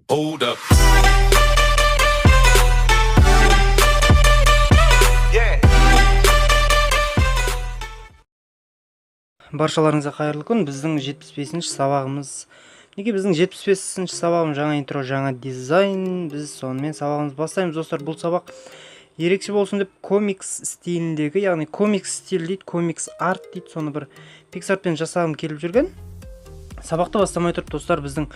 Hold up. Баршаларыңызға қайырлы күн. Біздің 75-ші сабағымыз. Неге біздің 75-ші сабағымыз жаңа интро, жаңа дизайн. Біз сонымен сабағымыз бастаймыз, достар. Бұл сабақ ерекше болсын деп комикс стиліндегі, яғни комикс стиль дейді, комикс арт дейді. Соны бір пиксартпен жасағым келіп жүрген. Сабақты бастамай тұрып, достар, біздің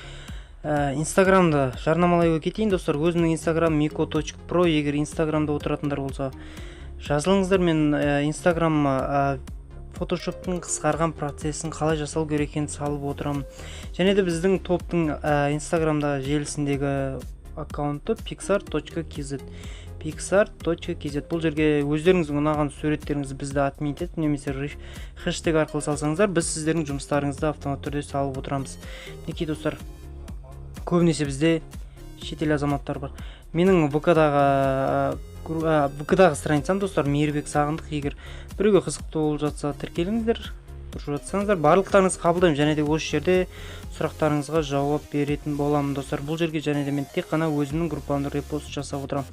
инстаграмды жарнамалай кетейін, достар. Өзімнің инстаграм miko.pro. Егер инстаграмда отыратындар болса, жазылыңыздар. Мен инстаграмма фотошоптың қысқарған процесін қалай жасау керек екенін салып отырамын. Және де біздің топтың инстаграмда желісіндегі аккаунты pixart.kz. Бұл жерге өздеріңіздің ұнаған суреттеріңізді бізді отмет етіп, немесе хэштег арқылы салсаңыздар, біз сіздердің жұмыстарыңызды автоматты түрде салып отырамыз. Неке, достар, көбінесе бізде шетел азаматтар бар. Менің ВК-дағы страницам, достар, Мейірбек Сағындық. Егер біреуге қызықты болып жатса, тіркеліңіздер. Дұрыс жатсаңыздар, барлықтарыңызды қабылдаймын. Және де осы жерде сұрақтарыңызға жауап беретін боламын, достар. Бұл жерге және де мен тек қана өзімнің группамды репост жасап отырамын.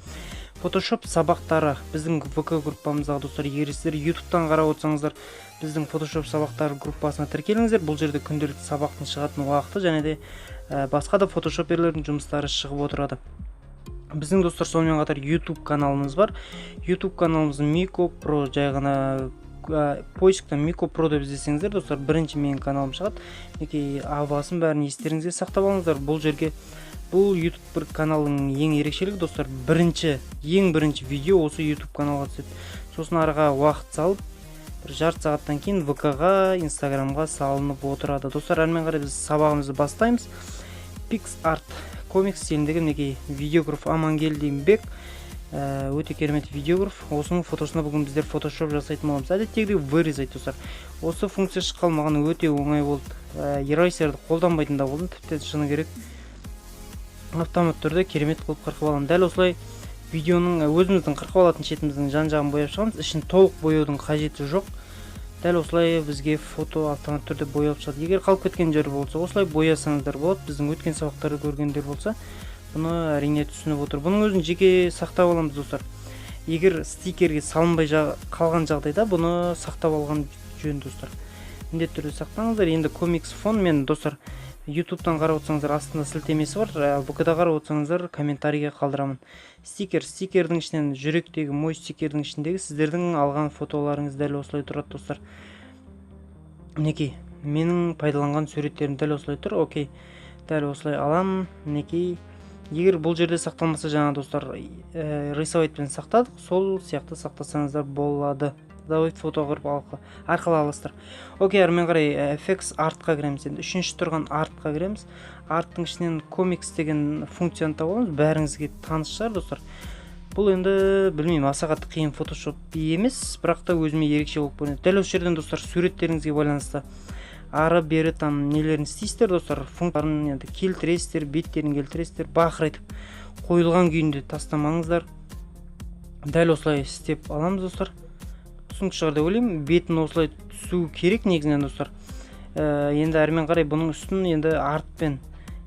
Photoshop сабақтары біздің ВК группамыздағы, достар. Егер сіздер YouTube'тан қарап отырсаңыздар, біздің Photoshop сабақтары группасына тіркеліңіздер. Бұл жерде күнделікті сабақтың шығатын уақыты және де басқа да фотошоперлердің жұмыстары шығып отырады. Біздің, достар, сонымен қатар YouTube каналымыз бар. YouTube каналымыз Miko Pro. Жай ғана поисктан Miko Pro деп іздесеңіздер, достар, бірінші менің каналым шығады. Неке авасын бәрін естеріңізге сақтап алыңыздар. Бұл жерге, бұл YouTube бір каналының ең ерекшелігі, достар, ең бірінші видео осы YouTube каналға түседі. Сосын араға уақыт салып, бір жарты сағаттан кейін ВК-ға, Инстаграмға салынып отырады. Достар, әрмен қарай біз сабағымызды бастаймыз. PixArt комикс стиліндегі неке видеограф Амангелдинбек, өте керемет видеограф. Осының фотосына бүгін біздер фотошоп жасайтын боламыз. Әдеттегідей вырезать, достар. Осы функция шыққан маған өте оңай болды. Ерайсерді қолданбайтын да болдым. Тіпті шыны керек автомат түрде керемет қылып қырқып аламын. Дәл осылай видеоның өзіміздің қырқып алатын шетіміздің жан-жағын бояп шығамыз. Ішін толық бояудың қажеті жоқ. Дәл осылай бізге фото автомат түрде боялып шығады. Егер қалып кеткен жер болса, осылай боясаңыздар болады. Біздің өткен сабақтарды көргендер болса, бұны әрине түсініп отыр. Бұның өзін жеке сақтап аламыз, достар. Егер стикерге салынбай қалған жағдайда бұны сақтап алған жөн, достар. Міндетті түрде сақтаңыздар. Енді комикс фон, мен, достар, YouTube'тан қарап отырсаңыздар, астында сілтемесі бар. ВК-да қарап отырсаңыздар, комментарийге қалдырамын. Стикердің ішінен, жүректегі мой стикердің ішіндегі сіздердің алған фотоларыңыз дәл осылай тұрады, достар. Неке, менің пайдаланған суреттерім дәл осылай тұр. Окей, дәл осылай аламын. Неке, егер бұл жерде сақталмаса, жаңа, достар, рисовайтпен сақтадық, сол сияқты сақтасаңыздар болады. Давайте фото қырып арқылы аласыздар. Окей, әрмен қарай FX артқа кіреміз. Енді үшінші тұрған артқа кіреміз. Арттың ішінен комикс деген функцияны тауып аламыз. Бәріңізге таныс шығар, достар. Бұл енді, білмеймін, аса қатты қиын фотошоп емес, бірақ та өзіме ерекше болып көрінеді. Дәл осы жерден, достар, суреттеріңізге байланысты ары-бері там нелерін істейсіздер, достар. Функцияларын енді келтіресіздер, беттерін келтіресіздер, бақырайтып қойылған күйінде тастамаңыздар. Дәл осылай істеп аламыз, достар. Түсінікті шығар деп ойлаймын. Бетін осылай түсу керек негізінен, достар. Енді әрмен қарай бұның үстін енді артпен,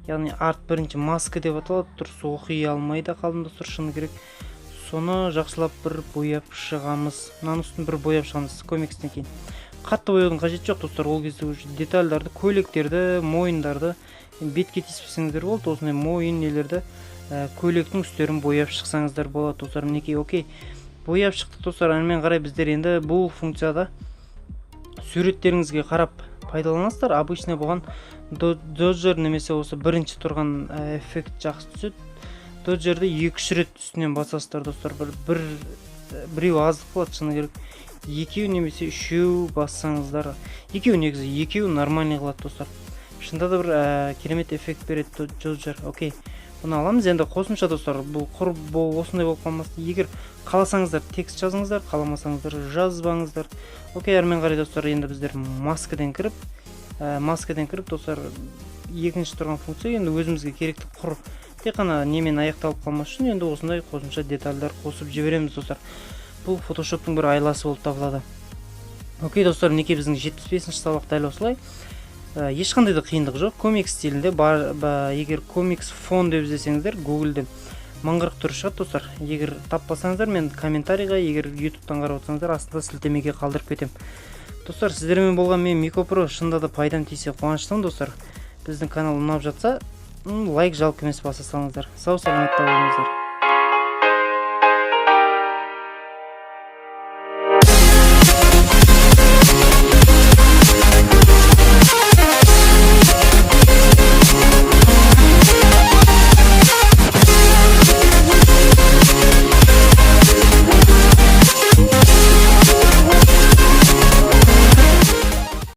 яғни арт бірінші маска деп аталады. Дұрыс оқи алмай да қалдым, достар, шыны керек. Соны жақсылап бір бояп шығамыз. Мынаның үстін бір бояп шығамыз комикстен кейін. Қатты бояудың қажеті жоқ, достар. Ол кезде детальдарды, көйлектерді, мойындарды бетке тиіспесеңіздер болды. Осындай мойын нелерді, көйлектің үстерін бояп шықсаңыздар болады, достар. Мінекей, окей. Бояп шықты, достар. Әрмен қарай біздер енді бұл функцияда суреттеріңізге қарап пайдаланасыздар. Обычно бұған доджер немесе осы бірінші тұрған эффект жақсы түседі. Доджерді 2-3 рет үстінен басасыздар, достар. Біреу аздық болады, шыны керек. 2 немесе 3 бассаңыздар. 2 негізі, 2 нормальный қылады, достар. Шында да бір керемет эффект береді доджер. Окей. Бұны аламыз. Енді қосымша, достар, бұл құр осындай болып қалмасын. Егер қаласаңыздар текст жазыңыздар, қаламасаңыздар жазбаңыздар. Окей, әрмен қарай, достар, енді біздер маскадан кіріп, достар, екінші тұрған функция, енді өзімізге керекті құр тек қана немен аяқталып қалмас үшін енді осындай қосымша детальдар қосып жібереміз, достар. Бұл фотошоптың бір айласы болып табылады. Окей, достар, мінекей біздің 75-ші сабақ дәл осылай. ешқандай да қиындық жоқ. Комикс стилінде егер комикс фон деп іздесеңіздер гуглде 1044 шығады достар. Егер таппасаңыздар мен комментарийға, егер ютубтан қарап отырсаңыздар астында сілтемеге қалдырып кетем. Достар, сіздермен болған мен Микопро, шынында да пайдам тисе қуаныштымын достар. Біздің канал ұнап жатса лайк жалко емес баса салыңыздар. Сау саламатта болыңыздар.